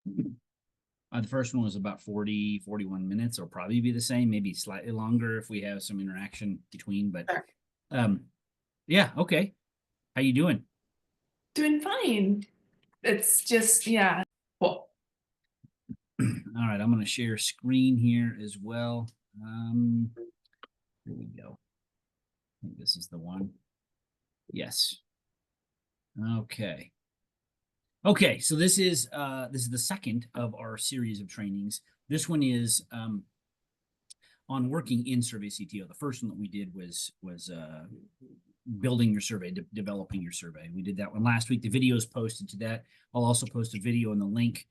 The first one was about 41 minutes. It'll probably be the same, maybe slightly longer if we have some interaction between, but Sure. yeah, okay. How you doing? Doing fine. It's just, yeah. Cool. All right, I'm going to share screen here as well. Here we go. I think this is the one. Yes. Okay. Okay, so this is the second of our series of trainings. This one is on working in SurveyCTO. The first one that we did was building your survey, developing your survey. We did that one last week. The video is posted to that. I'll also post a video and the link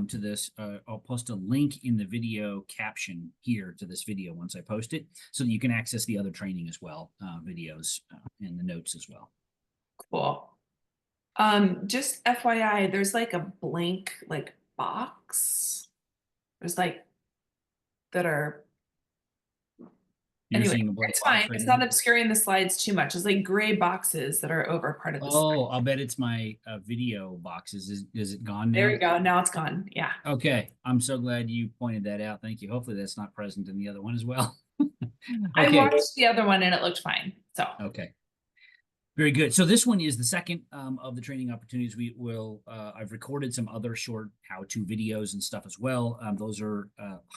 to this. I'll post a link in the video caption here to this video once I post it, so that you can access the other training as well, videos and the notes as well. Cool. Just FYI, there's like a blank like box. There's like that are You're anyway, seeing a blank it's box fine. right It's now? not obscuring the slides too much. It's like gray boxes that are over part of the slide. Oh, I'll bet it's my video boxes. Is it gone There now? we go. Now it's gone. Yeah. Okay, I'm so glad you pointed that out. Thank you. Hopefully that's not present in the other one as well. I Okay. watched the other one and it looked fine. So Okay. Very good. So this one is the second of the training opportunities. We will, I've recorded some other short how-to videos and stuff as well. Those are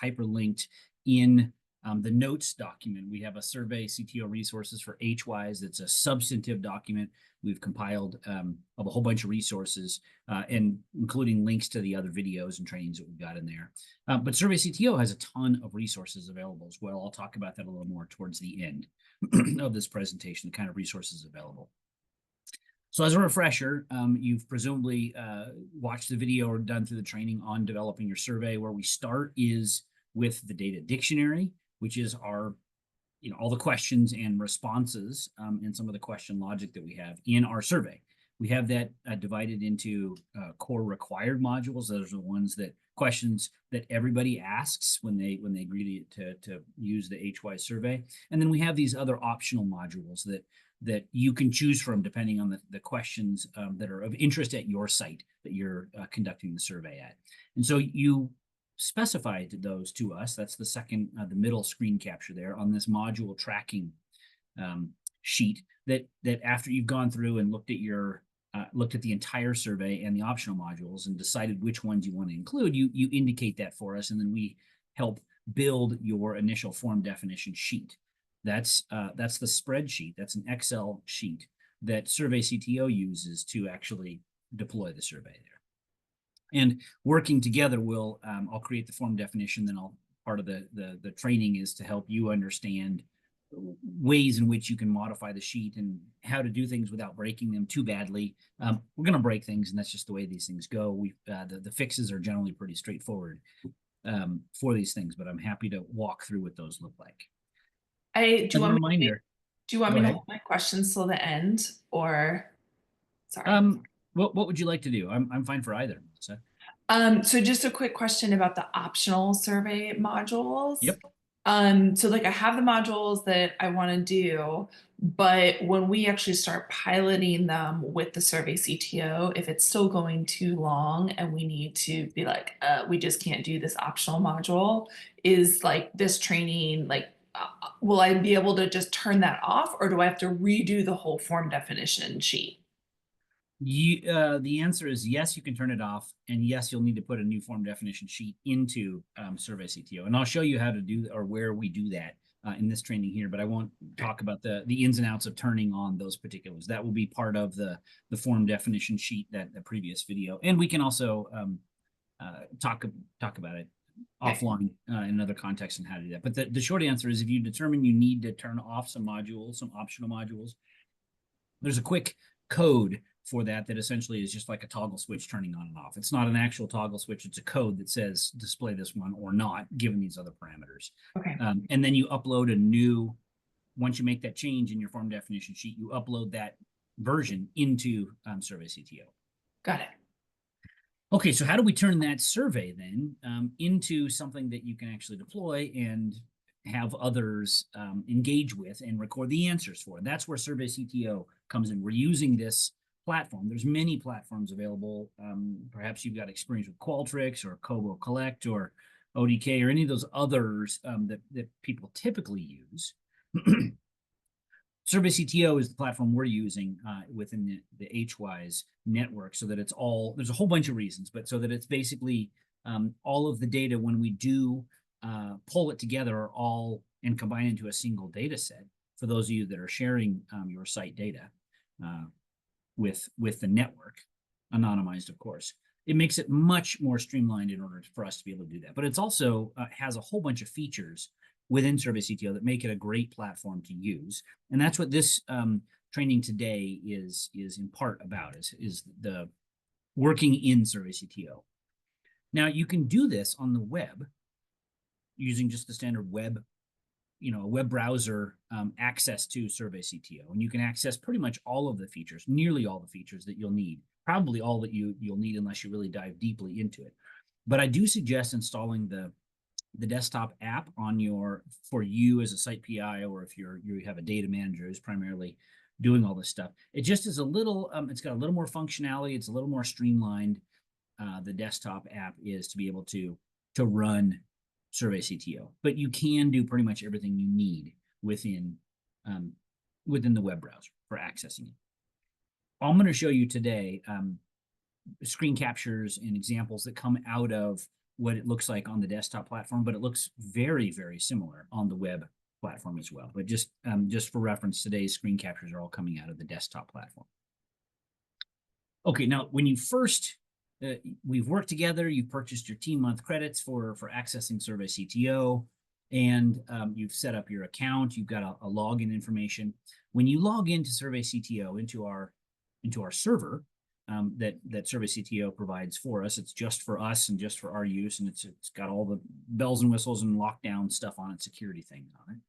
hyperlinked in the notes document. We have a SurveyCTO resources for HWISE. That's a substantive document. We've compiled of a whole bunch of resources, and including links to the other videos and trainings that we've got in there. But SurveyCTO has a ton of resources available as well. I'll talk about that a little more towards the end of this presentation, the kind of resources available. So as a refresher, you've presumably watched the video or done through the training on developing your survey. Where we start is with the data dictionary, which is our, all the questions and responses and some of the question logic that we have in our survey. We have that divided into core required modules. Those are the ones that questions that everybody asks when they agree to use the HWISE survey. And then we have these other optional modules that you can choose from depending on the questions that are of interest at your site that you're conducting the survey at. And so you specified those to us. That's the second, the middle screen capture there on this module tracking sheet that after you've gone through and looked at the entire survey and the optional modules and decided which ones you want to include, you indicate that for us, and then we help build your initial form definition sheet. That's the spreadsheet. That's an Excel sheet that SurveyCTO uses to actually deploy the survey there. And working together, I'll create the form definition. Then part of the training is to help you understand ways in which you can modify the sheet and how to do things without breaking them too badly. We're going to break things, and that's just the way these things go. The fixes are generally pretty straightforward for these things, but I'm happy to walk through what those look like. do you want reminder. Do you want me to hold my questions till the end, or sorry? What would you like to do? I'm fine for either. So just a quick question about the optional survey modules. Yep. So like I have the modules that I want to do, but when we actually start piloting them with the SurveyCTO, if it's still going too long and we need to be like, we just can't do this optional module, is like this training, like, will I be able to just turn that off, or do I have to redo the whole form definition sheet? The answer is yes, you can turn it off, and yes, you'll need to put a new form definition sheet into SurveyCTO, and I'll show you how to do or where we do that in this training here. But I won't talk about the ins and outs of turning on those particulars. That will be part of the form definition sheet that the previous video, and we can also talk about it offline in another context and how to do that. But the short answer is, if you determine you need to turn off some modules, some optional modules, there's a quick code for that essentially is just like a toggle switch turning on and off. It's not an actual toggle switch. It's a code that says display this one or not, given these other parameters. Okay. And then you upload once you make that change in your form definition sheet, you upload that version into SurveyCTO. Got it. Okay, so how do we turn that survey then into something that you can actually deploy and have others engage with and record the answers for? That's where SurveyCTO comes in. We're using this platform. There's many platforms available. Perhaps you've got experience with Qualtrics or Kobo Collect or ODK or any of those others that people typically use. SurveyCTO is the platform we're using within the HWISE network, so that it's all, there's a whole bunch of reasons, but so that it's basically all of the data when we do pull it together are all and combine into a single data set for those of you that are sharing your site data with the network, anonymized, of course. It makes it much more streamlined in order for us to be able to do that. But it's also has a whole bunch of features within SurveyCTO that make it a great platform to use. And that's what this training today is in part about, is the working in SurveyCTO. Now, you can do this on the web using just the standard web, a web browser access to SurveyCTO. And you can access pretty much all of the features, nearly all the features that you'll need, probably all that you'll need unless you really dive deeply into it. But I do suggest installing the desktop app on for you as a site PI, or if you have a data manager who's primarily doing all this stuff. It just is a little, it's got a little more functionality. It's a little more streamlined. The desktop app is to be able to run SurveyCTO, but you can do pretty much everything you need within the web browser for accessing it. I'm going to show you today screen captures and examples that come out of what it looks like on the desktop platform, but it looks very, very similar on the web platform as well. But just for reference, today's screen captures are all coming out of the desktop platform. Okay, now when you first, we've worked together, you've purchased your team month credits for accessing SurveyCTO, and you've set up your account, you've got a login information. When you log into SurveyCTO, into our server, that SurveyCTO provides for us. It's just for us and just for our use, and it's got all the bells and whistles and lockdown stuff on it, security things on it.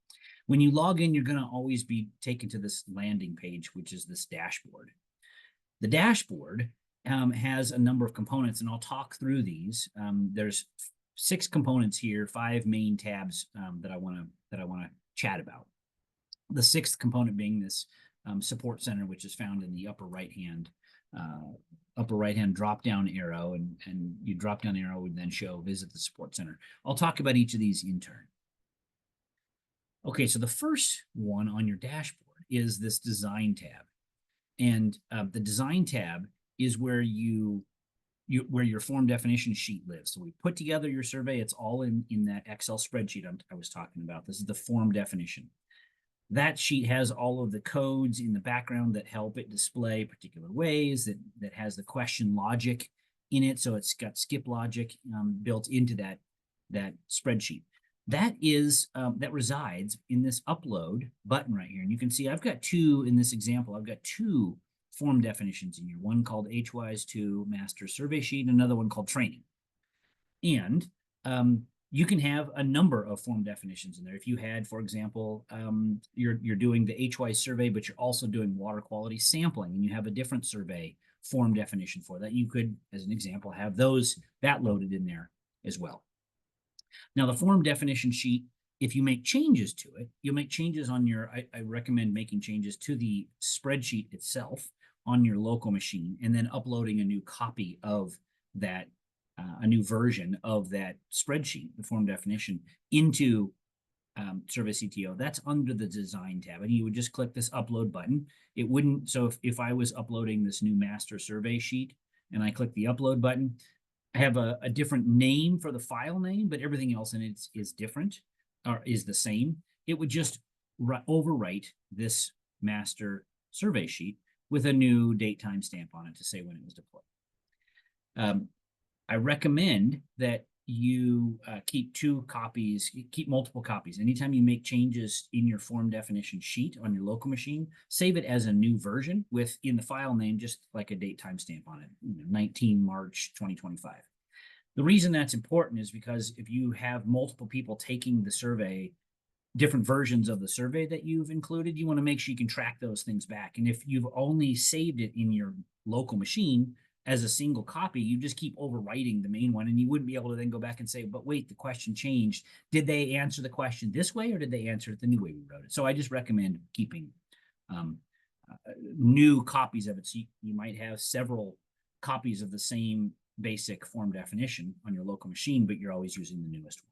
When you log in, you're going to always be taken to this landing page, which is this dashboard. The dashboard has a number of components, and I'll talk through these. There's 6 components here, 5 main tabs that I want to chat about. The 6th component being this support center, which is found in the upper right hand drop down arrow, and you drop down arrow would then show visit the support center. I'll talk about each of these in turn. Okay, so the first one on your dashboard is this design tab, and the design tab is where where your form definition sheet lives. So we put together your survey. It's all in that Excel spreadsheet I was talking about. This is the form definition. That sheet has all of the codes in the background that help it display particular ways, that has the question logic in it. So it's got skip logic built into that spreadsheet. That resides in this upload button right here. And you can see I've got 2 in this example. I've got 2 form definitions in here, one called HWISE-2 Master Survey Sheet, another one called Training. And you can have a number of form definitions in there. If you had, for example, you're doing the HWISE survey, but you're also doing water quality sampling, and you have a different survey form definition for that, you could, as an example, have that loaded in there as well. Now, the form definition sheet, if you make changes to it, you'll make changes on I recommend making changes to the spreadsheet itself on your local machine, and then uploading a new copy of that, a new version of that spreadsheet, the form definition, into SurveyCTO. That's under the design tab, and you would just click this upload button. It wouldn't, so if I was uploading this new master survey sheet and I click the upload button, I have a different name for the file name, but everything else in it is different, or is the same. It would just overwrite this master survey sheet with a new date time stamp on it to say when it was deployed. I recommend that you keep multiple copies. Anytime you make changes in your form definition sheet on your local machine, save it as a new version in the file name, just like a date time stamp on it, 19 March 2025. The reason that's important is because if you have multiple people taking the survey, different versions of the survey that you've included, you want to make sure you can track those things back. And if you've only saved it in your local machine as a single copy, you just keep overwriting the main one, and you wouldn't be able to then go back and say, but wait, the question changed. Did they answer the question this way, or did they answer it the new way we wrote it? So I just recommend keeping new copies of it. So you might have several copies of the same basic form definition on your local machine, but you're always using the newest one.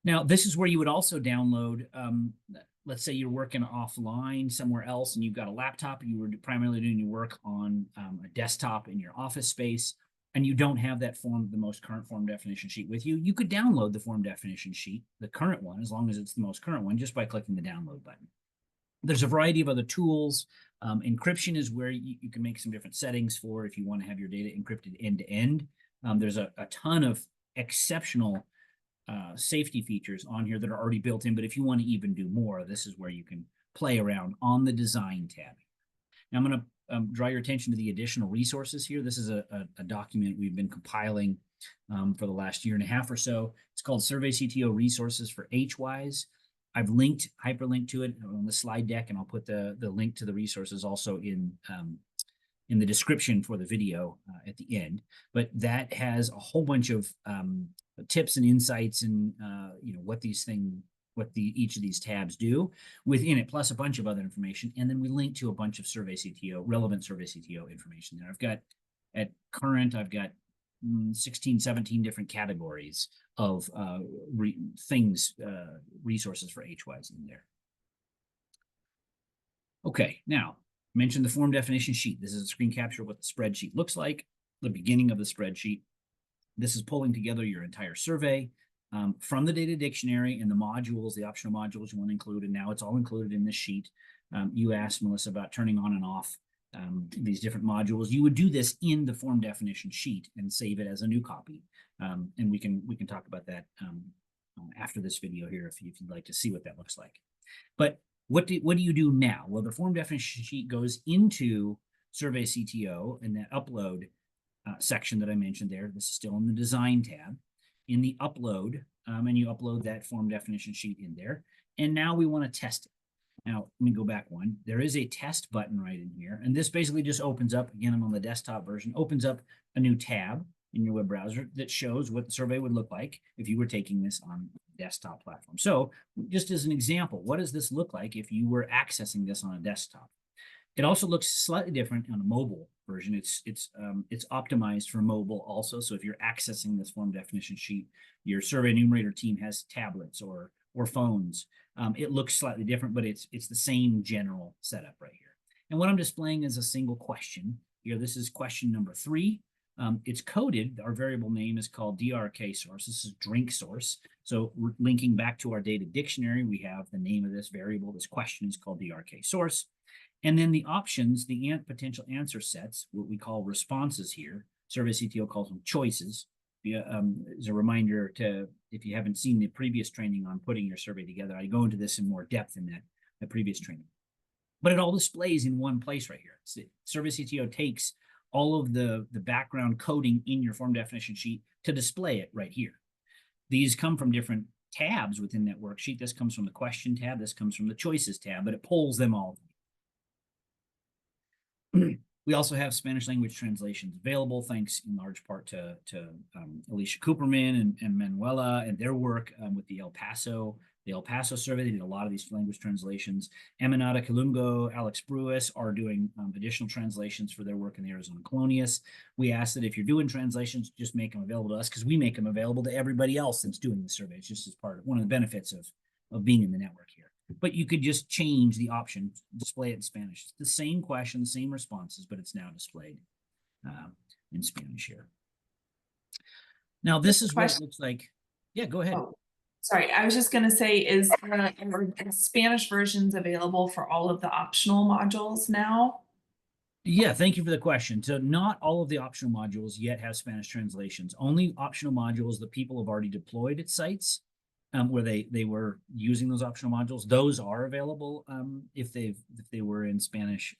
Now, this is where you would also download, let's say you're working offline somewhere else and you've got a laptop, you were primarily doing your work on a desktop in your office space, and you don't have that the most current form definition sheet with you, you could download the form definition sheet, the current one, as long as it's the most current one, just by clicking the download button. There's a variety of other tools. Encryption is where you can make some different settings for if you want to have your data encrypted end to end. There's a ton of exceptional safety features on here that are already built in, but if you want to even do more, this is where you can play around on the design tab. Now I'm going to draw your attention to the additional resources here. This is a document we've been compiling for the last year and a half or so. It's called SurveyCTO Resources for HWISE. I've hyperlinked to it on the slide deck, and I'll put the link to the resources also in the description for the video at the end. But that has a whole bunch of tips and insights and what each of these tabs do within it, plus a bunch of other information. And then we link to a bunch of relevant SurveyCTO information there. I've got 16, 17 different categories of resources for HWISE in there. Okay, now, I mentioned the form definition sheet. This is a screen capture of what the spreadsheet looks like, the beginning of the spreadsheet. This is pulling together your entire survey from the data dictionary and the modules, the optional modules you want to include, and now it's all included in this sheet. You asked Melissa about turning on and off these different modules. You would do this in the form definition sheet and save it as a new copy. And we can talk about that after this video here if you'd like to see what that looks like. But what do you do now? Well, the form definition sheet goes into SurveyCTO in that upload section that I mentioned there. This is still in the design tab. In the upload, and you upload that form definition sheet in there. And now we want to test it. Now, let me go back one. There is a test button right in here. And this basically just opens up, again, I'm on the desktop version, opens up a new tab in your web browser that shows what the survey would look like if you were taking this on a desktop platform. So just as an example, what does this look like if you were accessing this on a desktop? It also looks slightly different on a mobile version. It's optimized for mobile also. So if you're accessing this form definition sheet, your survey enumerator team has tablets or phones. It looks slightly different, but it's the same general setup right here. And what I'm displaying is a single question here. This is question number 3. It's coded. Our variable name is called DRK source. This is drink source. So linking back to our data dictionary, we have the name of this variable. This question is called DRK source. And then the options, the potential answer sets, what we call responses here. SurveyCTO calls them choices. As a reminder if you haven't seen the previous training on putting your survey together, I go into this in more depth in the previous training. But it all displays in one place right here. SurveyCTO takes all of the background coding in your form definition sheet to display it right here. These come from different tabs within that worksheet. This comes from the question tab. This comes from the choices tab, but it pulls them all. We also have Spanish language translations available, thanks in large part to Alicia Cooperman and Manuela and their work with the El Paso survey. They did a lot of these language translations. Eminata Kalungo, Alex Brewis are doing additional translations for their work in the Arizona Colonias. We ask that if you're doing translations, just make them available to us because we make them available to everybody else that's doing the survey. It's just as part of one of the benefits of being in the network here. But you could just change the option, display it in Spanish. It's the same question, same responses, but it's now displayed in Spanish here. Now, this is what it looks like. Yeah, go ahead. Oh, sorry, I was just going to say, is Spanish versions available for all of the optional modules now? Yeah, thank you for the question. So not all of the optional modules yet have Spanish translations. Only optional modules that people have already deployed at sites where they were using those optional modules, those are available if they were in Spanish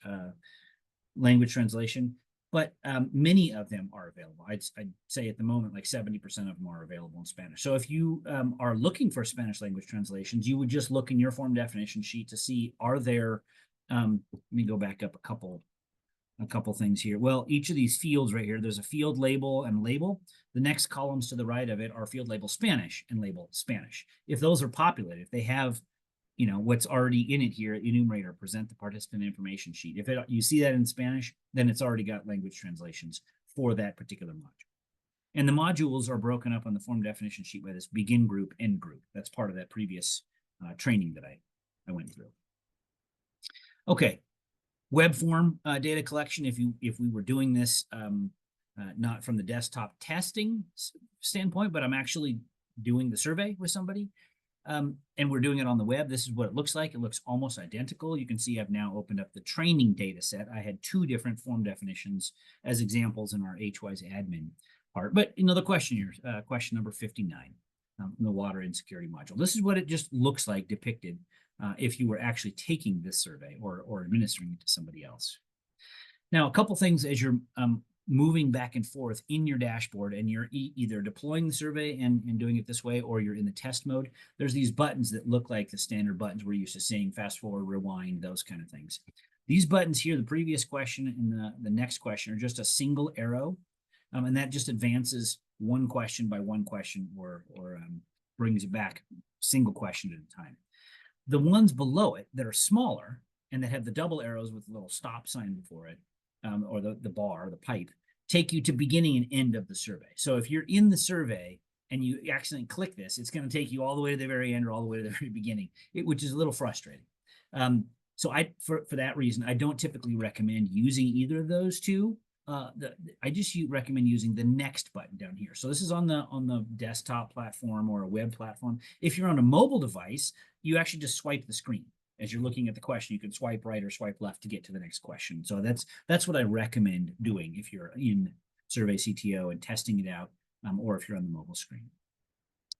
language translation. But many of them are available. I'd say at the moment, like 70% of them are available in Spanish. So if you are looking for Spanish language translations, you would just look in your form definition sheet to see, are there, let me go back up a couple things here. Well, each of these fields right here, there's a field label and label. The next columns to the right of it are field label Spanish and label Spanish. If those are populated, if they have you know, what's already in it here, enumerator, present the participant information sheet. If you see that in Spanish, then it's already got language translations for that particular module. And the modules are broken up on the form definition sheet by this begin group, end group. That's part of that previous training that I went through. Okay, web form data collection. If we were doing this not from the desktop testing standpoint, but I'm actually doing the survey with somebody, and we're doing it on the web. This is what it looks like. It looks almost identical. You can see I've now opened up the training data set. I had 2 different form definitions as examples in our HWISE admin part. But another question here, question number 59, the water insecurity module. This is what it just looks like depicted if you were actually taking this survey or administering it to somebody else. Now, a couple things as you're moving back and forth in your dashboard, and you're either deploying the survey and doing it this way, or you're in the test mode. There's these buttons that look like the standard buttons we're used to seeing: fast forward, rewind, those kind of things. These buttons here, the previous question and the next question, are just a single arrow, and that just advances one question by one question, or brings it back single question at a time. The ones below it that are smaller and that have the double arrows with a little stop sign before it, or the bar, the pipe, take you to beginning and end of the survey. So if you're in the survey and you accidentally click this, it's going to take you all the way to the very end or all the way to the very beginning, which is a little frustrating. So for that reason, I don't typically recommend using either of those two. I just recommend using the next button down here. So this is on the desktop platform or a web platform. If you're on a mobile device, you actually just swipe the screen. As you're looking at the question, you can swipe right or swipe left to get to the next question. So that's what I recommend doing if you're in SurveyCTO and testing it out, or if you're on the mobile screen.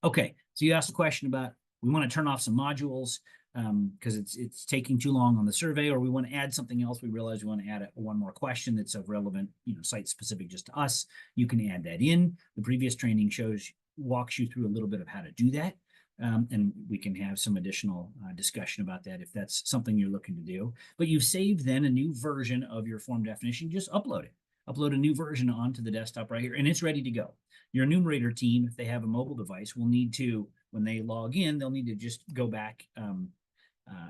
Okay, so you asked a question about, we want to turn off some modules because it's taking too long on the survey, or we want to add something else. We realize we want to add one more question that's of relevant, site specific just to us. You can add that in. The previous training walks you through a little bit of how to do that. And we can have some additional discussion about that if that's something you're looking to do. But you've saved then a new version of your form definition. Just upload it. Upload a new version onto the desktop right here, and it's ready to go. Your enumerator team, if they have a mobile device, will need to, when they log in, they'll need to just go back. And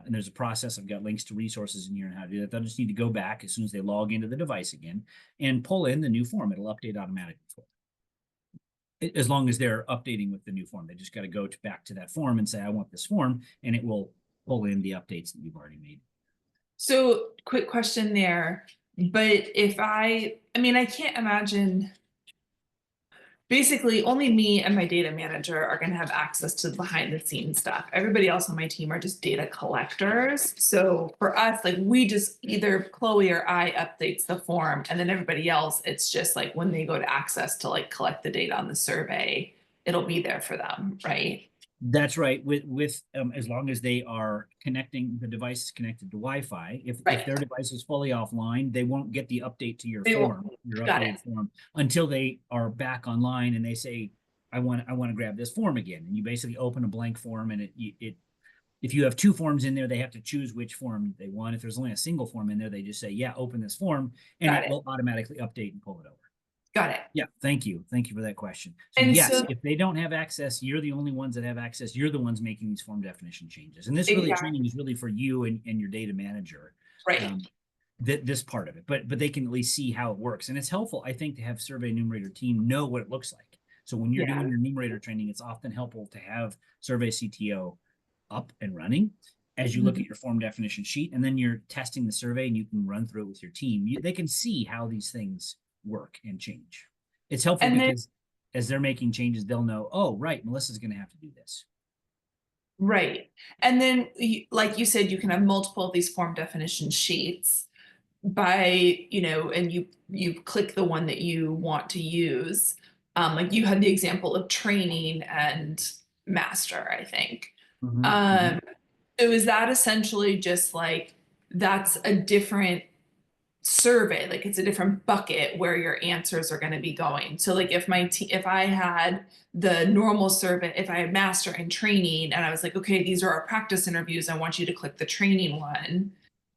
there's a process. I've got links to resources in here and how to do that. They'll just need to go back as soon as they log into the device again and pull in the new form. It'll update automatically for them. As long as they're updating with the new form. They just got to go back to that form and say, I want this form, and it will pull in the updates that you've already made. So quick question there, but if I can't imagine, basically only me and my data manager are going to have access to the behind the scenes stuff. Everybody else on my team are just data collectors. So for us, like, we just either Chloe or I updates the form, and then everybody else, it's just like when they go to access to like collect the data on the survey, it'll be there for them, right? That's right. With as long as they are connecting, the device is connected to Wi-Fi. If their device is fully offline, they won't get the update to your form, your updated form, until they are back online and they say, I want to grab this form again. And you basically open a blank form, and if you have 2 forms in there, they have to choose which form they want. If there's only a single form in there, they just say, yeah, open this form, and it will automatically update and pull it over. Got it. Yeah, thank you. Thank you for that question. So and yes, if they don't have access, you're the only ones that have access. You're the ones making these form definition changes. And this training is really for you and your data manager. Right. This part of it. But they can at least see how it works. And it's helpful, I think, to have survey enumerator team know what it looks like. So when you're doing your enumerator training, it's often helpful to have SurveyCTO up and running as you look at your form definition sheet, and then you're testing the survey and you can run through it with your team. They can see how these things work and change. It's helpful because as they're making changes, they'll know, oh, right, Melissa's going to have to do this. Right. And then, like you said, you can have multiple of these form definition sheets by, and you click the one that you want to use. Like you had the example of training and master, I think. So is that essentially just like, that's a different survey, like it's a different bucket where your answers are going to be going? So like if I had the normal survey, if I had master and training, and I was like, okay, these are our practice interviews, I want you to click the training one,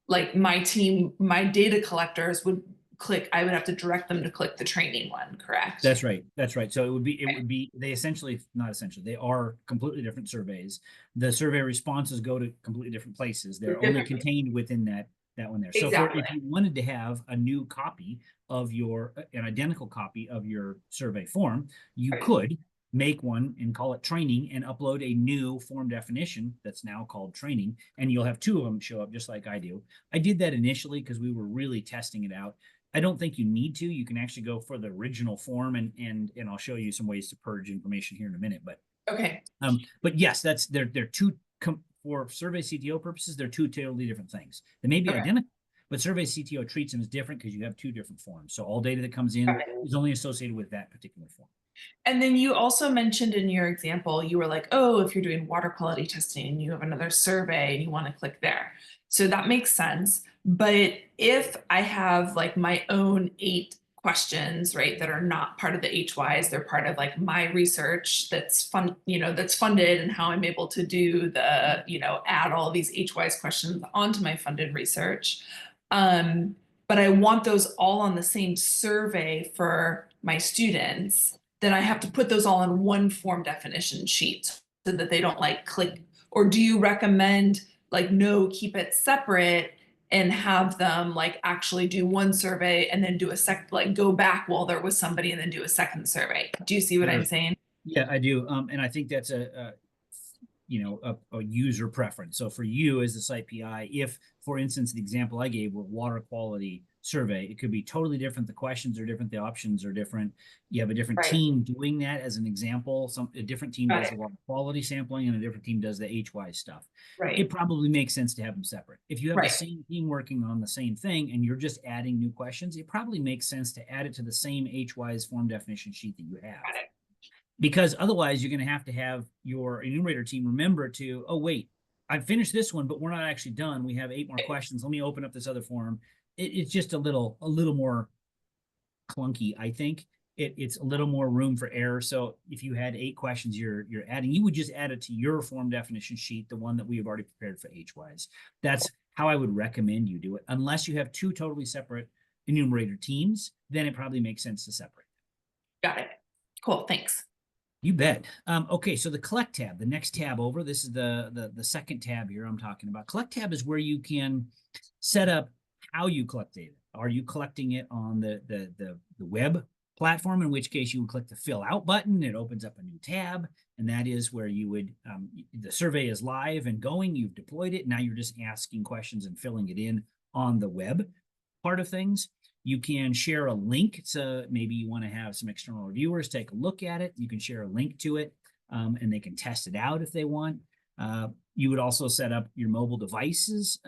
like my team, my data collectors would click, I would have to direct them to click the training one, correct? That's right. That's right. So it would be, they essentially, not essentially, they are completely different surveys. The survey responses go to completely different places. They're only Different. contained within that one there. So Exactly. if you wanted to have a new copy of an identical copy of your survey form, you Right. could make one and call it training and upload a new form definition that's now called training, and you'll have two of them show up just like I do. I did that initially because we were really testing it out. I don't think you need to. You can actually go for the original form, and I'll show you some ways to purge information here in a minute. But yes, they're two for SurveyCTO purposes. They're two totally different things. They may be identical, but SurveyCTO treats them as different because you have two different forms. So all data that comes in is only associated with that particular form. And then you also mentioned in your example, you were like, oh, if you're doing water quality testing, you have another survey and you want to click there. So that makes sense. But if I have like my own 8 questions, right, that are not part of the HWISE, they're part of like my research that's that's funded, and how I'm able to do the, add all these HWISE questions onto my funded research. But I want those all on the same survey for my students, then I have to put those all in one form definition sheet so that they don't like click. Or do you recommend like, no, keep it separate and have them like actually do one survey and then do a like go back while they're with somebody and then do a second survey? Do you see what I'm saying? Yeah, I do. And I think that's a user preference. So for you as the site PI, if, for instance, the example I gave with water quality survey, it could be totally different. The questions are different. The options are different. You have a different team doing that as an example. A different team does the water quality sampling and a different team does the HWISE stuff. Right. It probably makes sense to have them separate. If you have the same team working on the same thing and you're just adding new questions, it probably makes sense to add it to the same HWISE form definition sheet that you have. Because otherwise you're going to have your enumerator team remember to, oh, wait, I finished this one, but we're not actually done. We have 8 more questions. Let me open up this other form. It's just a little more clunky, I think. It's a little more room for error. So if you had 8 questions you're adding, you would just add it to your form definition sheet, the one that we have already prepared for HWISE. That's how I would recommend you do it. Unless you have 2 totally separate enumerator teams, then it probably makes sense to separate. Got it. Cool, thanks. You bet. Okay, so the collect tab, the next tab over, this is the second tab here I'm talking about. Collect tab is where you can set up how you collect data. Are you collecting it on the web platform, in which case you would click the fill out button. It opens up a new tab, and that is where you would, the survey is live and going, you've deployed it, now you're just asking questions and filling it in on the web part of things. You can share a link. So maybe you want to have some external reviewers take a look at it. You can share a link to it, and they can test it out if they want. You would also set up your mobile devices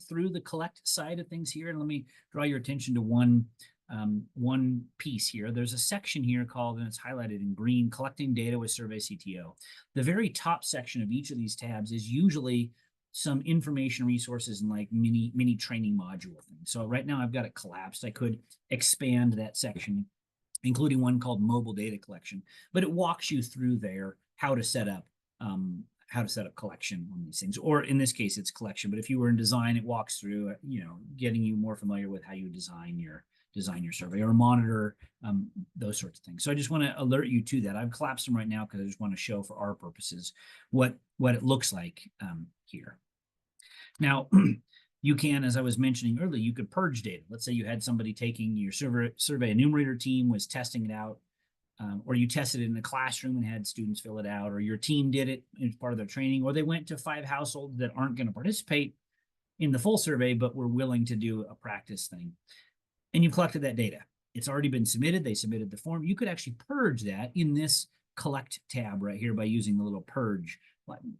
through the collect side of things here. And let me draw your attention to one piece here. There's a section here called, and it's highlighted in green, collecting data with SurveyCTO. The very top section of each of these tabs is usually some information resources and like mini training module things. So right now I've got it collapsed. I could expand that section, including one called mobile data collection, but it walks you through there how to set up collection on these things. Or in this case, it's collection, but if you were in design, it walks through, getting you more familiar with how you design your survey or monitor those sorts of things. So I just want to alert you to that. I've collapsed them right now because I just want to show for our purposes what it looks like here. Now, you can, as I was mentioning earlier, you could purge data. Let's say you had somebody taking your survey enumerator team was testing it out, or you tested it in a classroom and had students fill it out, or your team did it as part of their training, or they went to 5 households that aren't going to participate in the full survey, but were willing to do a practice thing. And you've collected that data. It's already been submitted. They submitted the form. You could actually purge that in this collect tab right here by using the little purge button.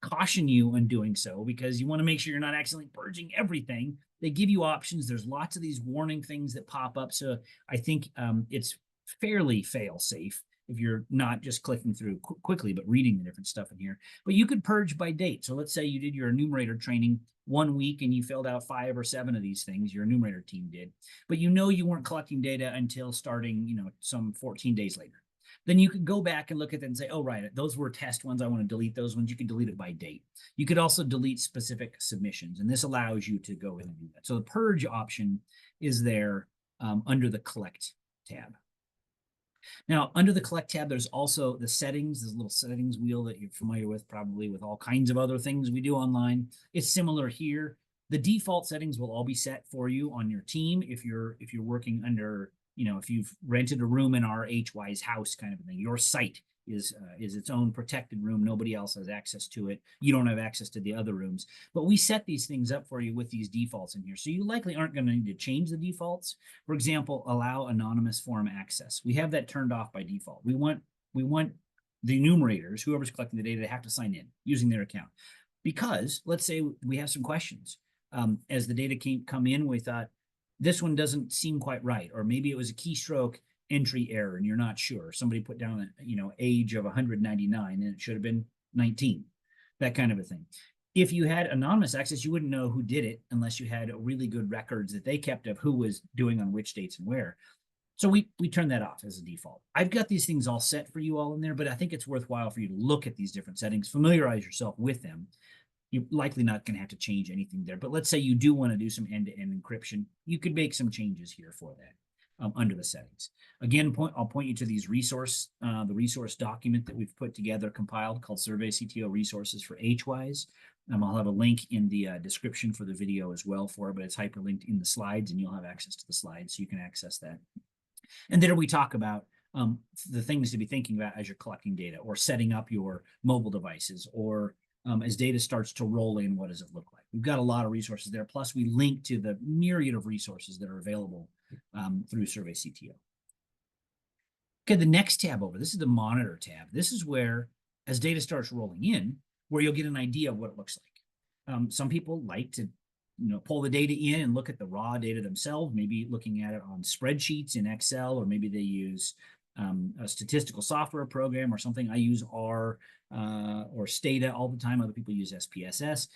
Caution you in doing so because you want to make sure you're not accidentally purging everything. They give you options. There's lots of these warning things that pop up. So I think it's fairly fail safe if you're not just clicking through quickly, but reading the different stuff in here. But you could purge by date. So let's say you did your enumerator training 1 week and you filled out 5 or 7 of these things, your enumerator team did, but you weren't collecting data until starting, some 14 days later. Then you could go back and look at that and say, oh, right, those were test ones. I want to delete those ones. You can delete it by date. You could also delete specific submissions, and this allows you to go in and do that. So the purge option is there under the Collect tab. Now, under the Collect tab, there's also the settings, this little settings wheel that you're familiar with, probably with all kinds of other things we do online. It's similar here. The default settings will all be set for you on your team if you're working under, if you've rented a room in our HWISE house kind of thing. Your site is its own protected room. Nobody else has access to it. You don't have access to the other rooms. But we set these things up for you with these defaults in here. So you likely aren't going to need to change the defaults. For example, allow anonymous form access. We have that turned off by default. We want the enumerators, whoever's collecting the data, to have to sign in using their account. Because let's say we have some questions. As the data come in, we thought, this one doesn't seem quite right, or maybe it was a keystroke entry error and you're not sure. Somebody put down age of 199 and it should have been 19, that kind of a thing. If you had anonymous access, you wouldn't know who did it unless you had really good records that they kept of who was doing on which dates and where. So we turn that off as a default. I've got these things all set for you all in there, but I think it's worthwhile for you to look at these different settings, familiarize yourself with them. You're likely not going to have to change anything there, but let's say you do want to do some end-to-end encryption. You could make some changes here for that. Under the settings. Again, I'll point you to these the resource document that we've put together, compiled, called SurveyCTO Resources for HWISE. I'll have a link in the description for the video as well for it, but it's hyperlinked in the slides and you'll have access to the slides so you can access that. And there we talk about the things to be thinking about as you're collecting data or setting up your mobile devices, or as data starts to roll in, what does it look like? We've got a lot of resources there. Plus, we link to the myriad of resources that are available through SurveyCTO. Okay, the next tab over, this is the Monitor tab. This is where, as data starts rolling in, where you'll get an idea of what it looks like. Some people like to pull the data in and look at the raw data themselves, maybe looking at it on spreadsheets in Excel, or maybe they use a statistical software program or something. I use R or Stata all the time. Other people use SPSS.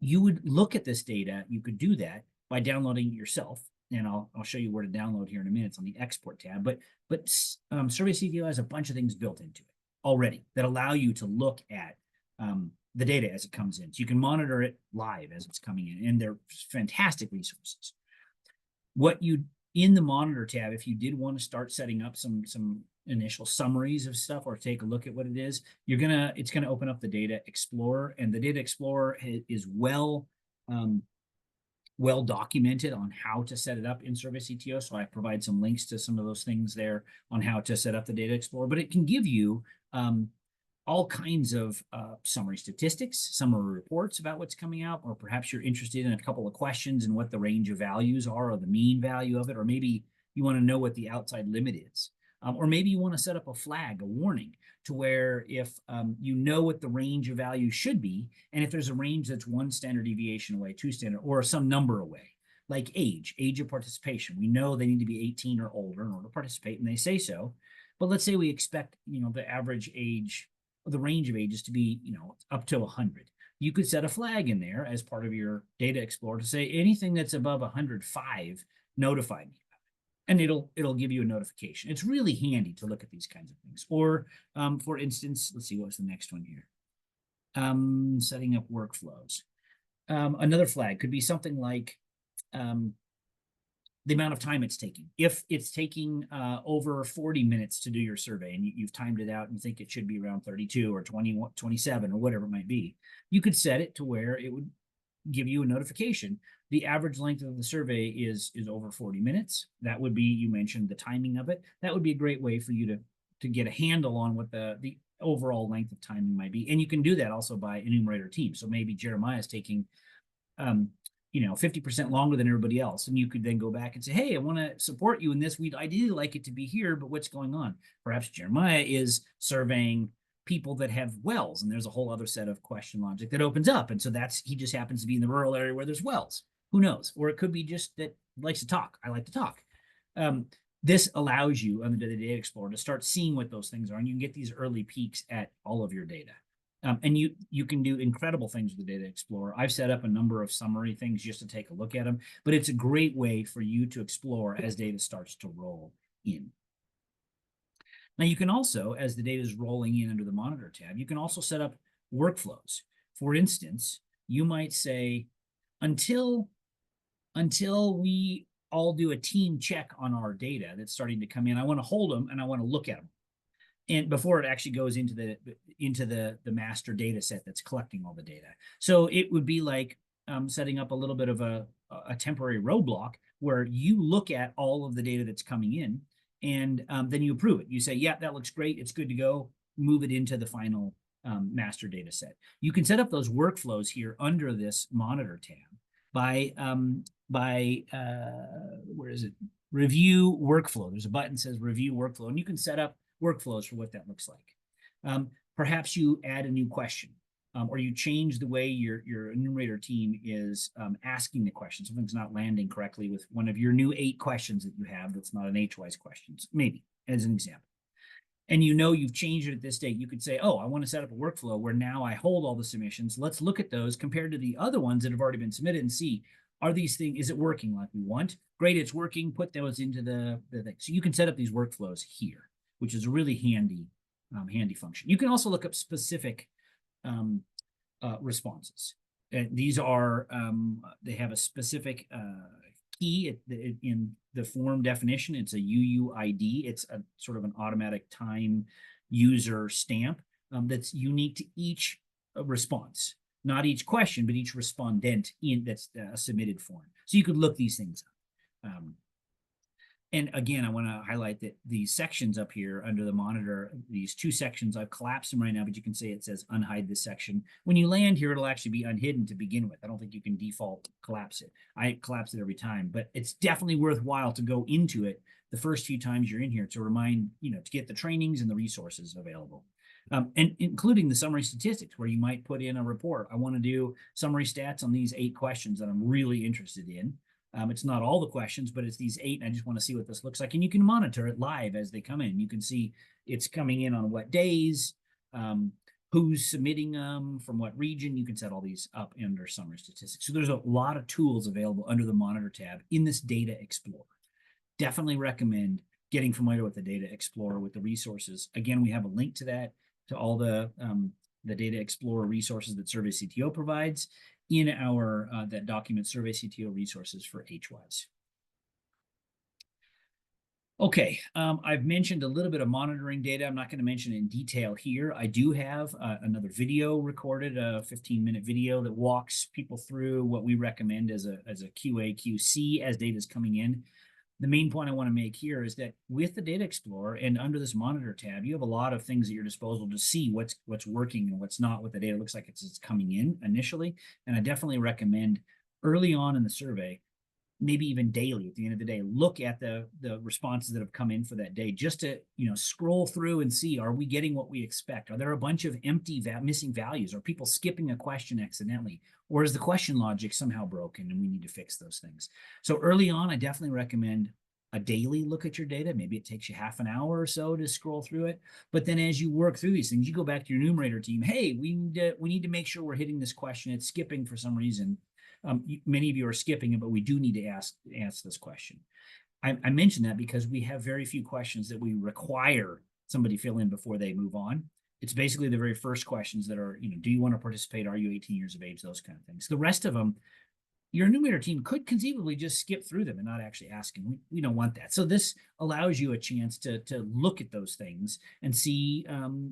You would look at this data. You could do that by downloading it yourself. And I'll show you where to download here in a minute. It's on the Export tab. But SurveyCTO has a bunch of things built into it already that allow you to look at the data as it comes in. So you can monitor it live as it's coming in. And they're fantastic resources. In the Monitor tab, if you did want to start setting up some initial summaries of stuff or take a look at what it is, it's gonna open up the Data Explorer, and the Data Explorer is well documented on how to set it up in SurveyCTO. So I provide some links to some of those things there on how to set up the Data Explorer, but it can give you all kinds of summary statistics, summary reports about what's coming out, or perhaps you're interested in a couple of questions and what the range of values are, or the mean value of it, or maybe you want to know what the outside limit is. Or maybe you want to set up a flag, a warning, to where if you know what the range of values should be, and if there's a range that's 1 standard deviation away, 2 standard, or some number away, like age of participation. We know they need to be 18 or older in order to participate, and they say so. But let's say we expect, the average age, the range of ages to be, up to 100. You could set a flag in there as part of your Data Explorer to say anything that's above 105, notify me. And it'll give you a notification. It's really handy to look at these kinds of things. Or, for instance, let's see, what's the next one here? Setting up workflows. Another flag could be something like the amount of time it's taking. If it's taking over 40 minutes to do your survey and you've timed it out and think it should be around 32 or 27 or whatever it might be, you could set it to where it would give you a notification. The average length of the survey is over 40 minutes. That would be, you mentioned the timing of it. That would be a great way for you to get a handle on what the overall length of timing might be. And you can do that also by enumerator team. So maybe Jeremiah is taking 50% longer than everybody else. And you could then go back and say, hey, I want to support you in this. We'd ideally like it to be here, but what's going on? Perhaps Jeremiah is surveying people that have wells, and there's a whole other set of question logic that opens up. And so he just happens to be in the rural area where there's wells. Who knows? Or it could be just that he likes to talk. I like to talk. This allows you under the Data Explorer to start seeing what those things are, and you can get these early peeks at all of your data. And you can do incredible things with the Data Explorer. I've set up a number of summary things just to take a look at them, but it's a great way for you to explore as data starts to roll in. Now, you can also, as the data is rolling in under the Monitor tab, you can also set up workflows. For instance, you might say, until we all do a team check on our data that's starting to come in. I want to hold them and I want to look at them. And before it actually goes into the master data set that's collecting all the data. So it would be like setting up a little bit of a temporary roadblock where you look at all of the data that's coming in, and then you approve it. You say, yeah, that looks great. It's good to go. Move it into the final master data set. You can set up those workflows here under this monitor tab by where is it? Review workflow. There's a button that says review workflow, and you can set up workflows for what that looks like. Perhaps you add a new question, or you change the way your enumerator team is asking the question. Something's not landing correctly with one of your new 8 questions that you have that's not an HWISE questions, maybe, as an example. And you know you've changed it at this date. You could say, oh, I want to set up a workflow where now I hold all the submissions. Let's look at those compared to the other ones that have already been submitted and see, are these things, is it working like we want? Great, it's working. Put those into the thing. So you can set up these workflows here, which is a really handy function. You can also look up specific responses. These are, they have a specific key in the form definition. It's a UUID. It's a sort of an automatic time user stamp that's unique to each response. Not each question, but each respondent that's a submitted form. So you could look these things up. And again, I want to highlight that these sections up here under the monitor, these 2 sections, I've collapsed them right now, but you can see it says unhide this section. When you land here, it'll actually be unhidden to begin with. I don't think you can default collapse it. I collapse it every time, but it's definitely worthwhile to go into it the first few times you're in here to remind, to get the trainings and the resources available. And including the summary statistics, where you might put in a report. I want to do summary stats on these 8 questions that I'm really interested in. It's not all the questions, but it's these 8, and I just want to see what this looks like. And you can monitor it live as they come in. You can see it's coming in on what days, who's submitting them, from what region. You can set all these up under summary statistics. So there's a lot of tools available under the Monitor tab in this Data Explorer. Definitely recommend getting familiar with the Data Explorer with the resources. Again, we have a link to that, to all the Data Explorer resources that SurveyCTO provides in our that document, SurveyCTO resources for HWISE. Okay, I've mentioned a little bit of monitoring data. I'm not going to mention it in detail here. I do have another video recorded, a 15-minute video that walks people through what we recommend as a QA, QC as data is coming in. The main point I want to make here is that with the Data Explorer and under this Monitor tab, you have a lot of things at your disposal to see what's working and what's not, what the data looks like it's coming in initially. And I definitely recommend early on in the survey, maybe even daily at the end of the day, look at the responses that have come in for that day, just to scroll through and see, are we getting what we expect? Are there a bunch of empty missing values? Are people skipping a question accidentally? Or is the question logic somehow broken and we need to fix those things? So early on, I definitely recommend a daily look at your data. Maybe it takes you half an hour or so to scroll through it. But then as you work through these things, you go back to your enumerator team. Hey, we need to make sure we're hitting this question. It's skipping for some reason. Many of you are skipping it, but we do need to ask this question. I mentioned that because we have very few questions that we require somebody fill in before they move on. It's basically the very first questions that are, do you want to participate? Are you 18 years of age? Those kind of things. The rest of them, your enumerator team could conceivably just skip through them and not actually asking. We don't want that. So this allows you a chance to look at those things and see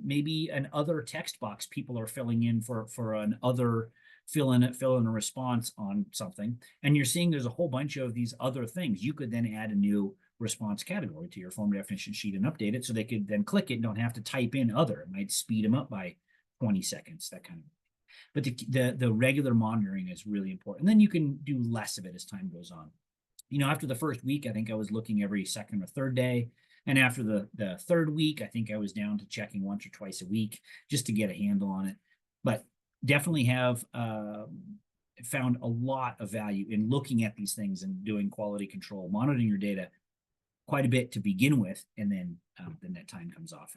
maybe an other text box people are filling in for an other fill in a response on something, and you're seeing there's a whole bunch of these other things. You could then add a new response category to your form definition sheet and update it so they could then click it and don't have to type in other. It might speed them up by 20 seconds, that kind of thing. But the regular monitoring is really important. And then you can do less of it as time goes on. After the first week, I think I was looking every second or third day. And after the third week, I think I was down to checking once or twice a week just to get a handle on it. But definitely have found a lot of value in looking at these things and doing quality control, monitoring your data quite a bit to begin with, and then that time comes off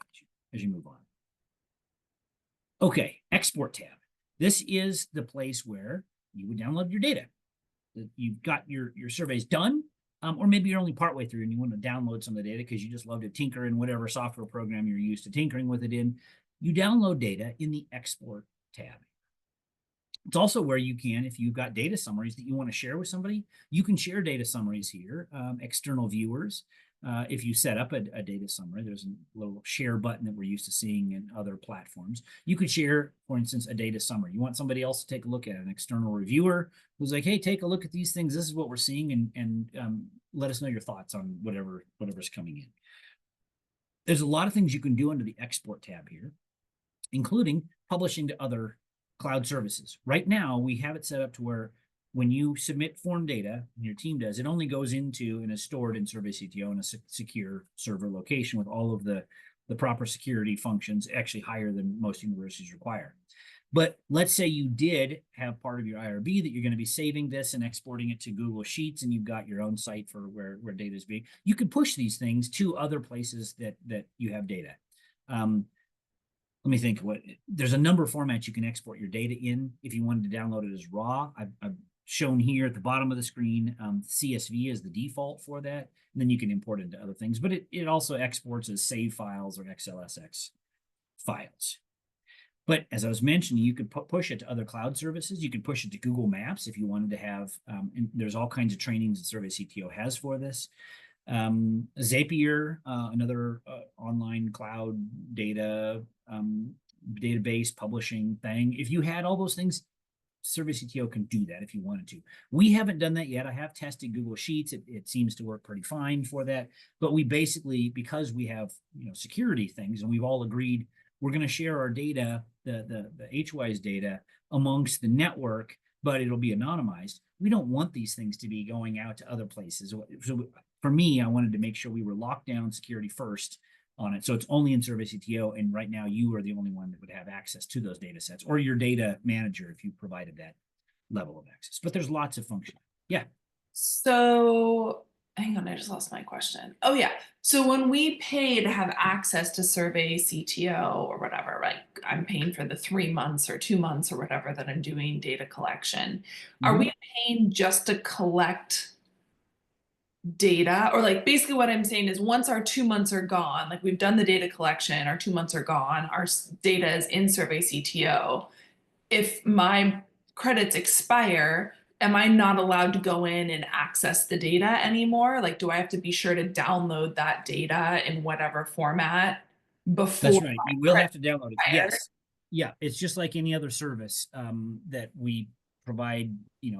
as you move on. Okay, Export tab. This is the place where you would download your data. You've got your surveys done, or maybe you're only partway through and you want to download some of the data because you just love to tinker in whatever software program you're used to tinkering with it in. You download data in the Export tab. It's also where you can, if you've got data summaries that you want to share with somebody, you can share data summaries here, external viewers. If you set up a data summary, there's a little share button that we're used to seeing in other platforms. You could share, for instance, a data summary. You want somebody else to take a look at it, an external reviewer who's like, hey, take a look at these things. This is what we're seeing, and let us know your thoughts on whatever's coming in. There's a lot of things you can do under the export tab here, including publishing to other cloud services. Right now, we have it set up to where when you submit form data, and your team does, it only goes into and is stored in SurveyCTO in a secure server location with all of the proper security functions, actually higher than most universities require. But let's say you did have part of your IRB that you're going to be saving this and exporting it to Google Sheets, and you've got your own site for where data is being. You can push these things to other places that you have data. Let me think. There's a number of formats you can export your data in. If you wanted to download it as raw, I've shown here at the bottom of the screen. CSV is the default for that, and then you can import it into other things. But it also exports as save files or XLSX files. But as I was mentioning, you could push it to other cloud services. You could push it to Google Maps if you wanted to have, and there's all kinds of trainings that SurveyCTO has for this. Zapier, another online cloud data database publishing thing. If you had all those things, SurveyCTO can do that if you wanted to. We haven't done that yet. I have tested Google Sheets. It seems to work pretty fine for that. But we basically, because we have security things, and we've all agreed we're going to share our data, the HWISE data, amongst the network, but it'll be anonymized. We don't want these things to be going out to other places. So for me, I wanted to make sure we were locked down security first on it. So it's only in SurveyCTO, and right now you are the only one that would have access to those data sets, or your data manager if you provided that level of access. But there's lots of function. Yeah. So hang on, I just lost my question. Oh yeah. So when we pay to have access to SurveyCTO or whatever, like I'm paying for the 3 months or 2 months or whatever that I'm doing data collection, are we paying just to collect data? Or like basically what I'm saying is once our 2 months are gone, like we've done the data collection, our 2 months are gone, our data is in SurveyCTO. If my credits expire, am I not allowed to go in and access the data anymore? Like, do I have to be sure to download that data in whatever format before That's right. You will have to download it. expires? Yes. Yeah. It's just like any other service that we provide,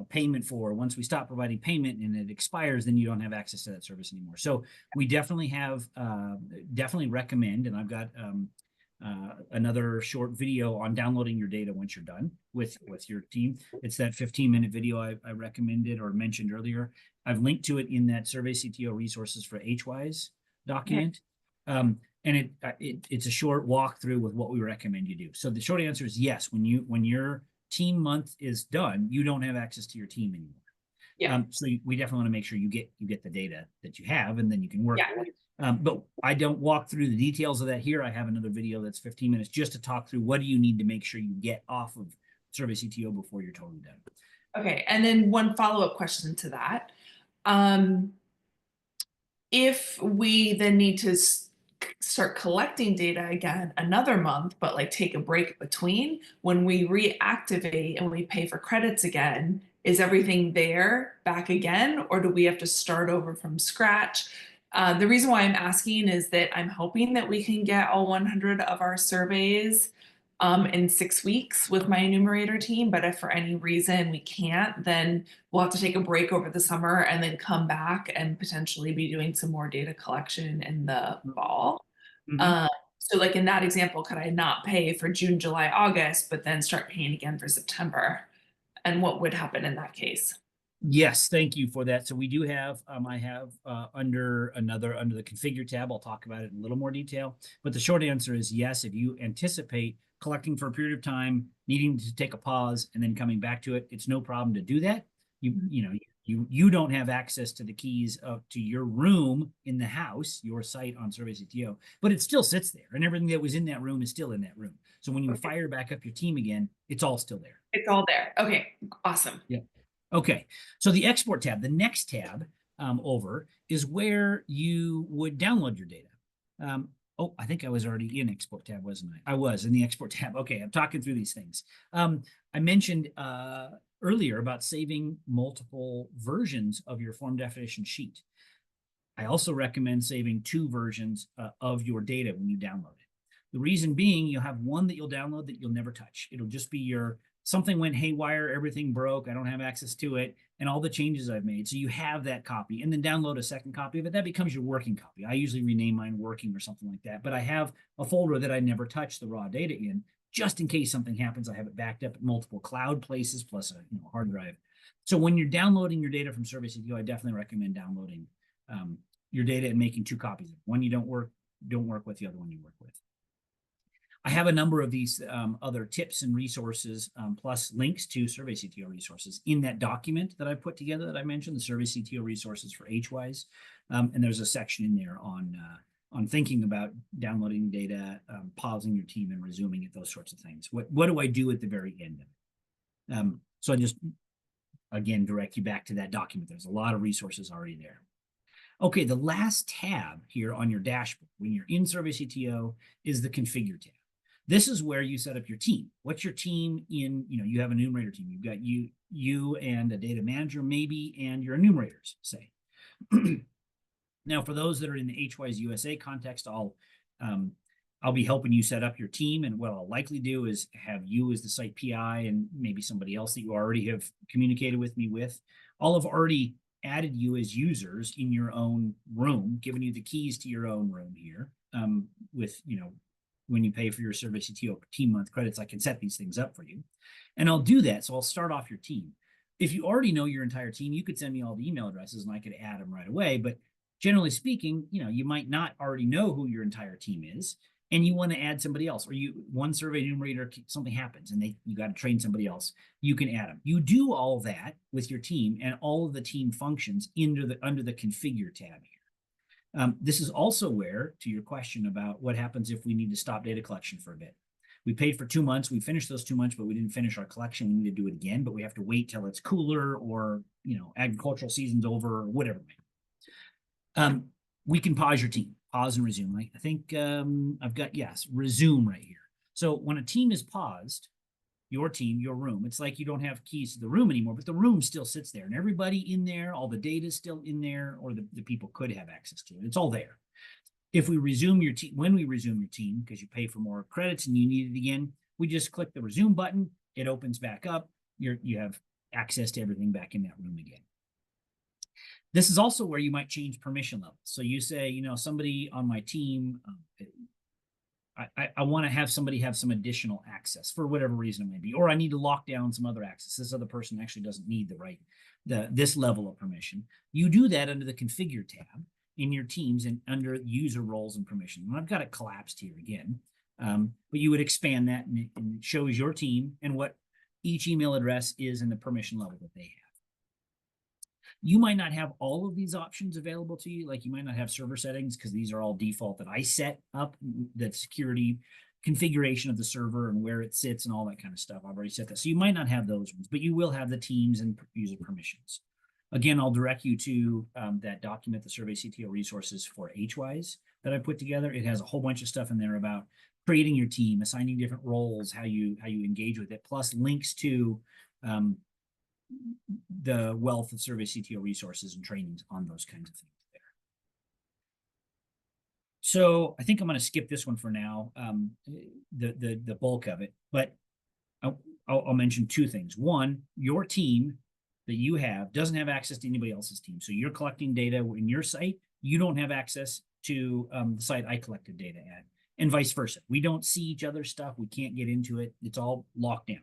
payment for. Once we stop providing payment and it expires, then you don't have access to that service anymore. So we definitely definitely recommend, and I've got another short video on downloading your data once you're done with your team. It's that 15-minute video I recommended or mentioned earlier. I've linked to it in that SurveyCTO resources for HWISE document. And it's a short walkthrough with what we recommend you do. So the short answer is yes. When your team month is done, you don't have access to your team anymore. Yeah. So we definitely want to make sure you get the data that you have, and then you can work with it. But I don't walk through the details of that here. I have another video that's 15 minutes just to talk through what do you need to make sure you get off of SurveyCTO before you're totally done. Okay, and then one follow-up question to that. If we then need to start collecting data again another month, but like take a break between, when we reactivate and we pay for credits again, is everything there back again, or do we have to start over from scratch? The reason why I'm asking is that I'm hoping that we can get all 100 of our surveys in 6 weeks with my enumerator team. But if for any reason we can't, then we'll have to take a break over the summer and then come back and potentially be doing some more data collection in the fall. So like in that example, could I not pay for June, July, August, but then start paying again for September? And what would happen in that case? Yes, thank you for that. So we do have, I have under the configure tab, I'll talk about it in a little more detail. But the short answer is yes, if you anticipate collecting for a period of time, needing to take a pause, and then coming back to it, it's no problem to do that. You don't have access to the keys to your room in the house, your site on SurveyCTO, but it still sits there, and everything that was in that room is still in that room. So when you fire back up your team again, it's all still there. It's all there. Okay, awesome. Yeah. Okay, so the export tab, the next tab over is where you would download your data. Oh, I think I was already in export tab, wasn't I? I was in the export tab. Okay, I'm talking through these things. I mentioned earlier about saving multiple versions of your form definition sheet. I also recommend saving 2 versions of your data when you download it. The reason being, you'll have one that you'll download that you'll never touch. It'll just be your, something went haywire, everything broke, I don't have access to it, and all the changes I've made. So you have that copy, and then download a second copy of it. That becomes your working copy. I usually rename mine working or something like that, but I have a folder that I never touch the raw data in, just in case something happens. I have it backed up at multiple cloud places, plus a hard drive. So when you're downloading your data from SurveyCTO, I definitely recommend downloading your data and making 2 copies of it. One you don't work with, the other one you work with. I have a number of these other tips and resources, plus links to SurveyCTO resources in that document that I put together that I mentioned, the SurveyCTO resources for HWISE. And there's a section in there on thinking about downloading data, pausing your team and resuming it, those sorts of things. What do I do at the very end of it? So I just, again, direct you back to that document. There's a lot of resources already there. Okay, the last tab here on your dashboard when you're in SurveyCTO is the Configure tab. This is where you set up your team. What's your team in, you have an enumerator team. You've got you and a data manager maybe, and your enumerators, say. Now, for those that are in the HWISE-USA context, I'll be helping you set up your team. And what I'll likely do is have you as the site PI and maybe somebody else that you already have communicated with me with. I'll have already added you as users in your own room, given you the keys to your own room here with, when you pay for your SurveyCTO team month credits, I can set these things up for you. And I'll do that. So I'll start off your team. If you already know your entire team, you could send me all the email addresses and I could add them right away. But generally speaking, you might not already know who your entire team is, and you want to add somebody else, or one survey enumerator, something happens and you got to train somebody else. You can add them. You do all that with your team and all of the team functions under the Configure tab here. This is also where, to your question about what happens if we need to stop data collection for a bit. We paid for 2 months, we finished those 2 months, but we didn't finish our collection. We need to do it again, but we have to wait till it's cooler or, agricultural season's over or whatever. We can pause your team, pause and resume. I think I've got, yes, resume right here. So when a team is paused, your team, your room, it's like you don't have keys to the room anymore, but the room still sits there and everybody in there, all the data is still in there, or the people could have access to it. It's all there. If we resume your team, when we resume your team, because you pay for more credits and you need it again, we just click the resume button. It opens back up. You have access to everything back in that room again. This is also where you might change permission levels. So you say, somebody on my team, I want to have somebody have some additional access for whatever reason it may be, or I need to lock down some other access. This other person actually doesn't need this level of permission. You do that under the Configure tab in your teams and under user roles and permissions. And I've got it collapsed here again, but you would expand that and it shows your team and what each email address is and the permission level that they have. You might not have all of these options available to you. Like you might not have server settings because these are all default that I set up, the security configuration of the server and where it sits and all that kind of stuff. I've already set that. So you might not have those ones, but you will have the teams and user permissions. Again, I'll direct you to that document, the SurveyCTO resources for HWISE that I put together. It has a whole bunch of stuff in there about creating your team, assigning different roles, how you engage with it, plus links to the wealth of SurveyCTO resources and trainings on those kinds of things there. So I think I'm going to skip this one for now, the bulk of it, but I'll mention 2 things. One, your team that you have doesn't have access to anybody else's team. So you're collecting data in your site. You don't have access to the site I collected data at, and vice versa. We don't see each other's stuff. We can't get into it. It's all locked down.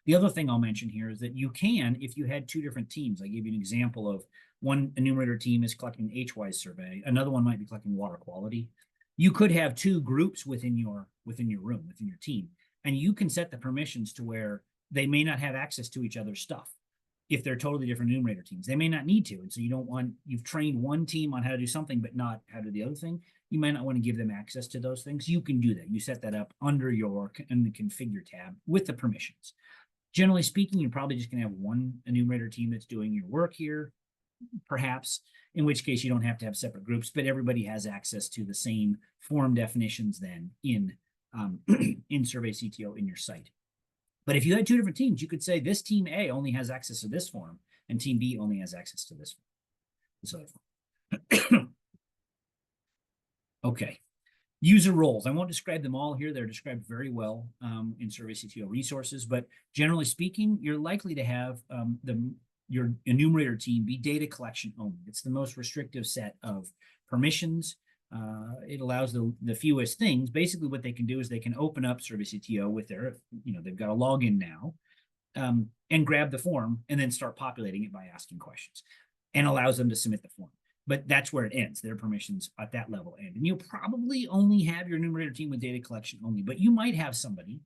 The other thing I'll mention here is that you can, if you had 2 different teams, I gave you an example of one enumerator team is collecting HWISE survey, another one might be collecting water quality. You could have 2 groups within your room, within your team, and you can set the permissions to where they may not have access to each other's stuff. If they're totally different enumerator teams, they may not need to. And so you've trained one team on how to do something, but not how to do the other thing. You might not want to give them access to those things. You can do that. You set that up in the Configure tab with the permissions. Generally speaking, you're probably just going to have one enumerator team that's doing your work here, perhaps, in which case you don't have to have separate groups, but everybody has access to the same form definitions then in in SurveyCTO in your site. But if you had two different teams, you could say this team A only has access to this form, and team B only has access to this other form. Okay. User roles. I won't describe them all here. They're described very well in SurveyCTO resources, but generally speaking, you're likely to have your enumerator team be data collection only. It's the most restrictive set of permissions. It allows the fewest things. Basically, what they can do is they can open up SurveyCTO with their, they've got a login now, and grab the form and then start populating it by asking questions, and allows them to submit the form. But that's where it ends. Their permissions at that level end. And you'll probably only have your enumerator team with data collection only, but you might have somebody,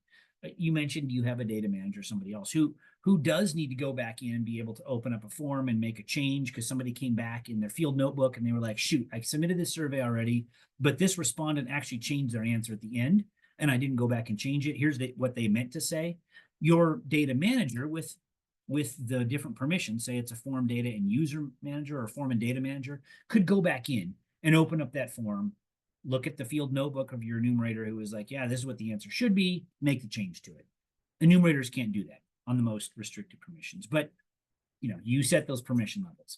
you mentioned you have a data manager, somebody else who does need to go back in and be able to open up a form and make a change because somebody came back in their field notebook and they were like, shoot, I submitted this survey already, but this respondent actually changed their answer at the end and I didn't go back and change it. Here's what they meant to say. Your data manager with the different permissions, say it's a form data and user manager or form and data manager, could go back in and open up that form, look at the field notebook of your enumerator who was like, yeah, this is what the answer should be, make the change to it. Enumerators can't do that on the most restricted permissions, but you set those permission levels.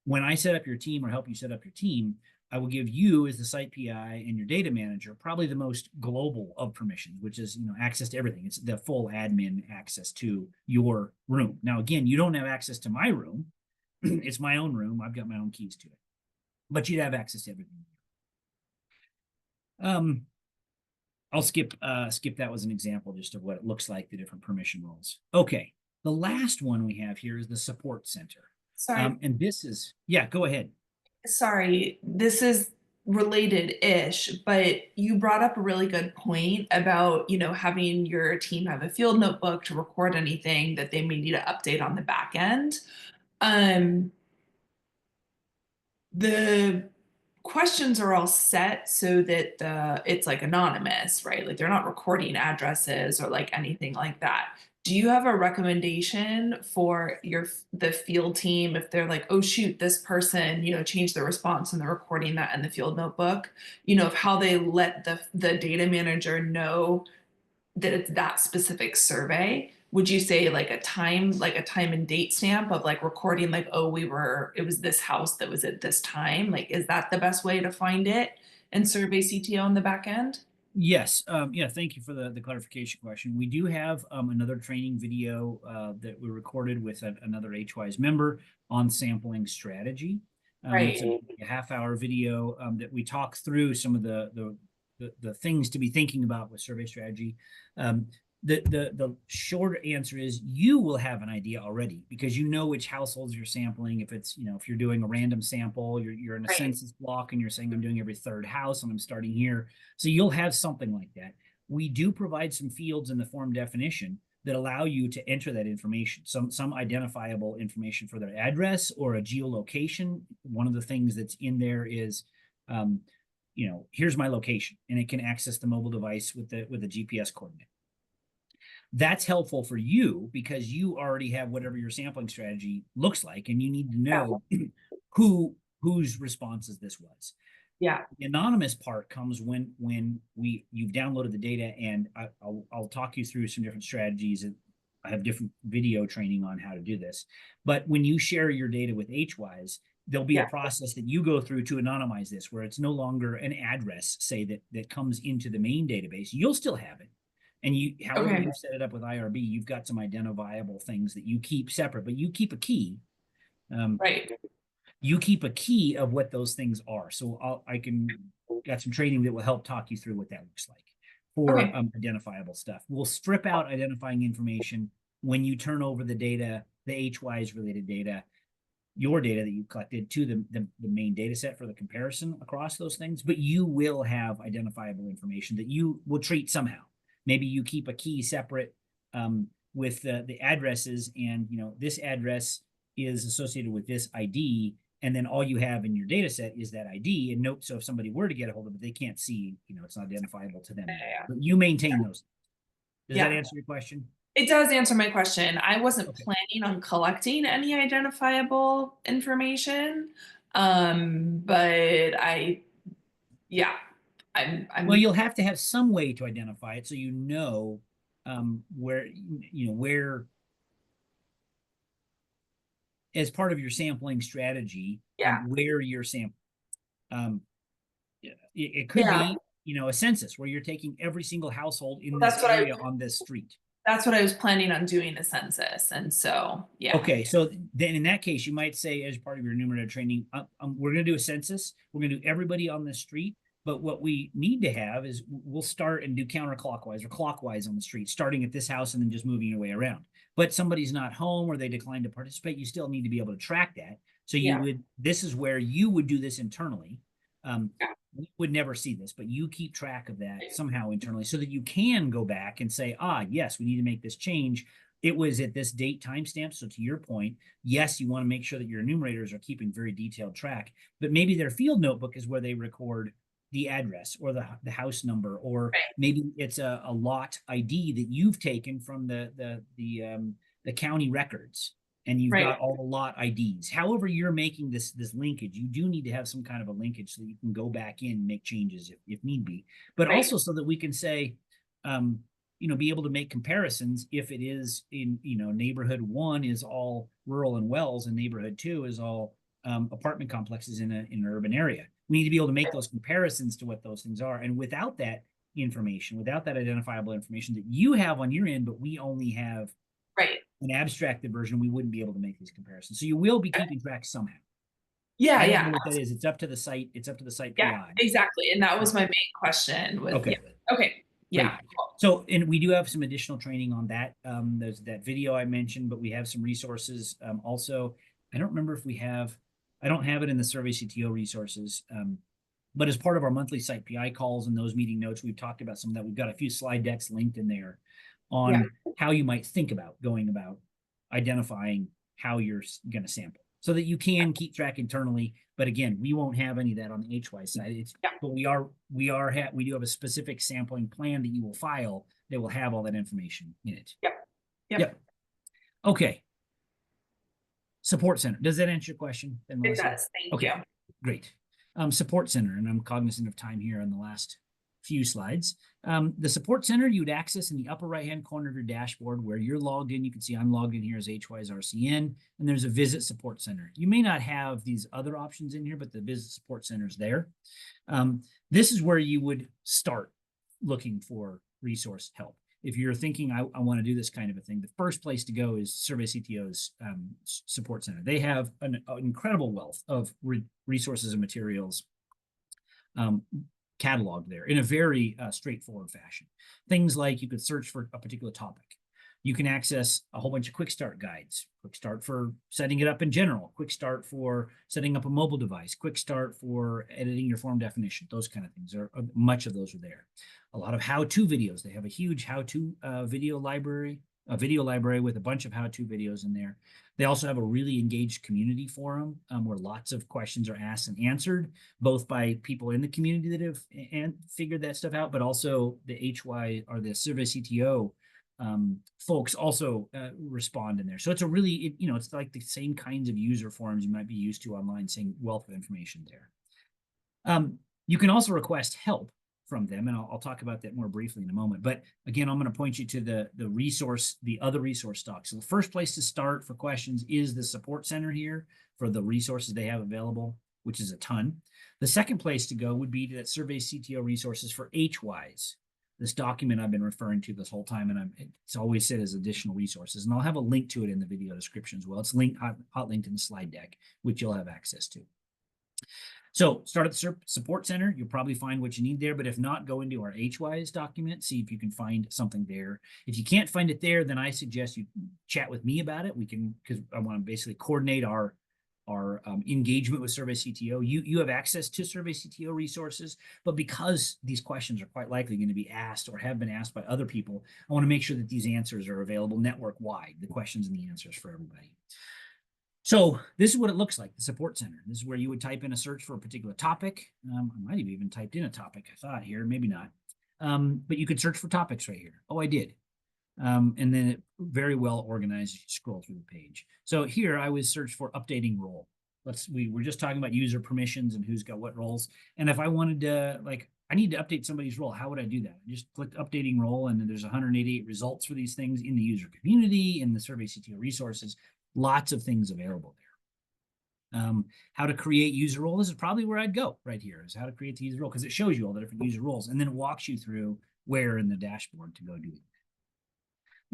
When I set up your team or help you set up your team, I will give you as the site PI and your data manager probably the most global of permissions, which is access to everything. It's the full admin access to your room. Now, again, you don't have access to my room. It's my own room. I've got my own keys to it, but you'd have access to everything. I'll skip that was an example just of what it looks like, the different permission roles. Okay, the last one we have here is the support center. Sorry. And this is, yeah, go ahead. Sorry, this is related-ish, but you brought up a really good point about, having your team have a field notebook to record anything that they may need to update on the back end. The questions are all set so that it's like anonymous, right? Like they're not recording addresses or like anything like that. Do you have a recommendation for the field team if they're like, oh shoot, this person, changed their response and they're recording that in the field notebook, of how they let the data manager know that it's that specific survey? Would you say like a time and date stamp of like recording like, oh, it was this house that was at this time? Like, is that the best way to find it in SurveyCTO in the back end? Yes. Yeah, thank you for the clarification question. We do have another training video that we recorded with another HWISE member on sampling strategy. Right. It's a half-hour video that we talk through some of the things to be thinking about with survey strategy. The short answer is you will have an idea already because you know which households you're sampling. If it's, if you're doing a random sample, you're in a census block and you're saying I'm doing every third house and I'm starting here. So you'll have something like that. We do provide some fields in the form definition that allow you to enter that information, some identifiable information for their address or a geolocation. One of the things that's in there is, here's my location, and it can access the mobile device with the GPS coordinate. That's helpful for you because you already have whatever your sampling strategy looks like, and you need to know whose responses this was. Yeah. The anonymous part comes when you've downloaded the data, and I'll talk you through some different strategies. I have different video training on how to do this. But when you share your data with HWISE, there'll be a process that you go through to anonymize this, where it's no longer an address, say, that comes into the main database. You'll still have it. And however you set it up with IRB, you've got some identifiable things that you keep separate, but you keep a key. Right. You keep a key of what those things are. So got some training that will help talk you through what that looks like for identifiable stuff. We'll strip out identifying information when you turn over the data, the HWISE related data, your data that you collected to the main data set for the comparison across those things, but you will have identifiable information that you will treat somehow. Maybe you keep a key separate with the addresses, and this address is associated with this ID, and then all you have in your data set is that ID. And note, so if somebody were to get a hold of it, they can't see, it's not identifiable to them. But you maintain those. Does that answer your question? It does answer my question. I wasn't planning on collecting any identifiable information. But yeah, Well, I'm, you'll have to have some way to identify it so you know where where as part of your sampling strategy yeah, where you're sampling. Um, it could yeah, be a census where you're taking every single household in this that's what I, area on this street. that's what I was planning on doing, the census. And so, yeah, Okay, so then in that case, you might say as part of your enumerator training, we're going to do a census. We're going to do everybody on the street. But what we need to have is we'll start and do counterclockwise or clockwise on the street, starting at this house and then just moving your way around. But somebody's not home or they decline to participate, you still need to be able to track that. So yeah, this is where you would do this internally. yeah, We would never see this, but you keep track of that somehow internally so that you can go back and say, yes, we need to make this change. It was at this date timestamp. So to your point, yes, you want to make sure that your enumerators are keeping very detailed track, but maybe their field notebook is where they record the address or the house number, or right, maybe it's a lot ID that you've taken from the county records and you've right, got all the lot IDs. However, you're making this linkage, you do need to have some kind of a linkage so that you can go back in and make changes if need be, but right, also so that we can say, be able to make comparisons if it is in, neighborhood 1 is all rural and wells and neighborhood 2 is all apartment complexes in an urban area. We need to be able to make those comparisons to what those things are. And without that information, without that identifiable information that you have on your end, but we only have right. an abstracted version, we wouldn't be able to make these comparisons. So you will be keeping track somehow. Yeah, I don't yeah, know what that is. It's up to the site. It's up to the site yeah, PI. exactly. And that was my main question with, yeah, Okay, okay, great. yeah, cool. So, and we do have some additional training on that. There's that video I mentioned, but we have some resources. Also, I don't remember if I don't have it in the SurveyCTO resources. But as part of our monthly site PI calls and those meeting notes, we've talked about some of that. We've got a few slide decks linked in there Yeah, on how you might think about going about identifying how you're going to sample so that you can keep track internally. But again, we won't have any of that on the HWISE side. yeah, But we do have a specific sampling plan that you will file that will have all that information in it. yep, yep. Yep. Okay. Support center. Does that answer your question, then, It Melissa? does. Thank you. Okay, great. Support center, and I'm cognizant of time here on the last few slides. The support center you would access in the upper right-hand corner of your dashboard where you're logged in. You can see I'm logged in here as HWISE-RCN, and there's a visit support center. You may not have these other options in here, but the visit support center is there. This is where you would start looking for resource help. If you're thinking, I want to do this kind of a thing, the first place to go is SurveyCTO's support center. They have an incredible wealth of resources and materials cataloged there in a very straightforward fashion. Things like you could search for a particular topic. You can access a whole bunch of quick start guides, quick start for setting it up in general, quick start for setting up a mobile device, quick start for editing your form definition, those kind of things. Much of those are there. A lot of how-to videos. They have a huge how-to video library with a bunch of how-to videos in there. They also have a really engaged community forum where lots of questions are asked and answered, both by people in the community that have figured that stuff out, but also the HY or the SurveyCTO folks also respond in there. So it's a really, it's like the same kinds of user forums you might be used to online, saying wealth of information there. You can also request help from them, and I'll talk about that more briefly in a moment. But again, I'm going to point you to the other resource stock. So the first place to start for questions is the support center here for the resources they have available, which is a ton. The second place to go would be to that SurveyCTO resources for HWISE. This document I've been referring to this whole time, and it's always said as additional resources, and I'll have a link to it in the video description as well. It's hot linked in the slide deck, which you'll have access to. So start at the support center. You'll probably find what you need there, but if not, go into our HWISE document, see if you can find something there. If you can't find it there, then I suggest you chat with me about it. We can, because I want to basically coordinate our engagement with SurveyCTO. You have access to SurveyCTO resources, but because these questions are quite likely going to be asked or have been asked by other people, I want to make sure that these answers are available network-wide, the questions and the answers for everybody. So this is what it looks like, the support center. This is where you would type in a search for a particular topic. I might have even typed in a topic, I thought here, maybe not. But you could search for topics right here. Oh, I did. And then it very well organized as you scroll through the page. So here I was searched for updating role. we were just talking about user permissions and who's got what roles. And if I wanted to, like, I need to update somebody's role, how would I do that? I just click updating role, and then there's 188 results for these things in the user community, in the SurveyCTO resources, lots of things available there. How to create user role. This is probably where I'd go right here, is how to create the user role, because it shows you all the different user roles, and then it walks you through where in the dashboard to go do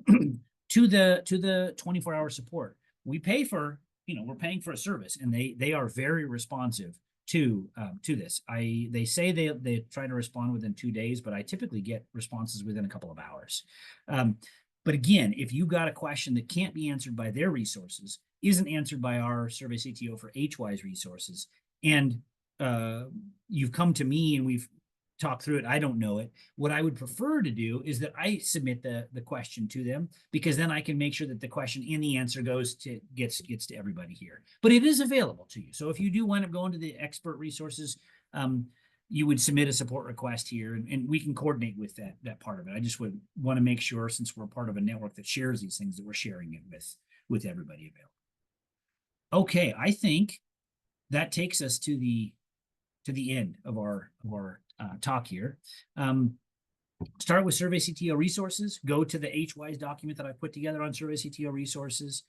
it. To the 24-hour support. We pay for, we're paying for a service, and they are very responsive to this. They say they try to respond within 2 days, but I typically get responses within a couple of hours. But again, if you got a question that can't be answered by their resources, isn't answered by our SurveyCTO for HWISE resources, and you've come to me and we've talked through it, I don't know it. What I would prefer to do is that I submit the question to them, because then I can make sure that the question and the answer gets to everybody here. But it is available to you. So if you do wind up going to the expert resources, you would submit a support request here, and we can coordinate with that part of it. I just would want to make sure, since we're part of a network that shares these things, that we're sharing it with everybody available. Okay, I think that takes us to the end of our talk here. Start with SurveyCTO resources. Go to the HWISE document that I put together on SurveyCTO resources.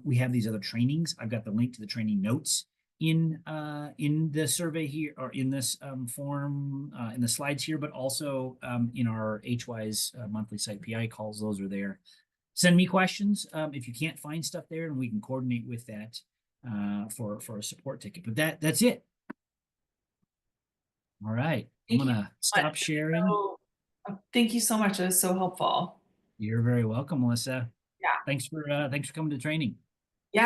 We have these other trainings. I've got the link to the training notes in the survey here, or in this form, in the slides here, but also in our HWISE monthly site PI calls. Those are there. Send me questions if you can't find stuff there, and we can coordinate with that for a support ticket. But that's it. All right, I'm gonna stop sharing. Thank you so much. It was so helpful. You're very welcome, Melissa. Yeah. Thanks for coming to the training.